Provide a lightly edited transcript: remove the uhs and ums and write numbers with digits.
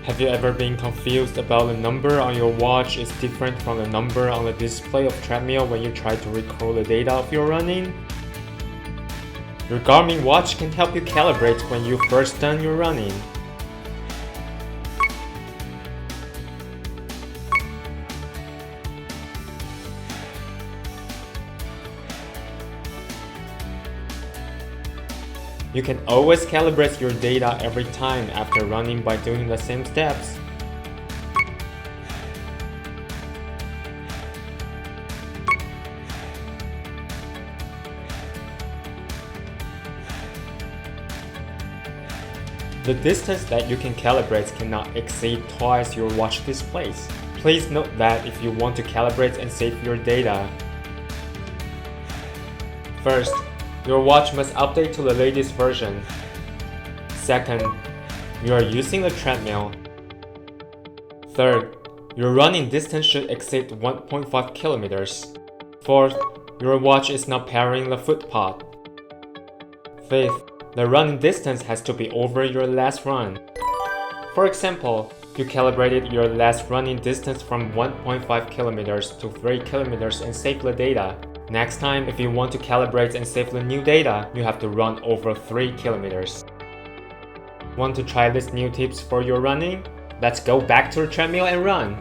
Have you ever been confused about the number on your watch is different from the number on the display of treadmill when you try to recall the data of your running? Your Garmin watch can help you calibrate when you first done your running. You can always calibrate your data every time after running by doing the same steps. The distance that you can calibrate cannot exceed twice your watch displays. Please note that if you want to calibrate and save your data, first, your watch must update to the latest version. Second, you are using a treadmill. Third, your running distance should exceed 1.5 kilometers. Fourth, your watch is not powering the footpod. Fifth, the running distance has to be over your last run. For example, you calibrated your last running distance from 1.5 kilometers to 3 kilometers and saved the data. Next time, if you want to calibrate and save the new data, you have to run over 3 kilometers. Want to try these new tips for your running? Let's go back to the treadmill and run!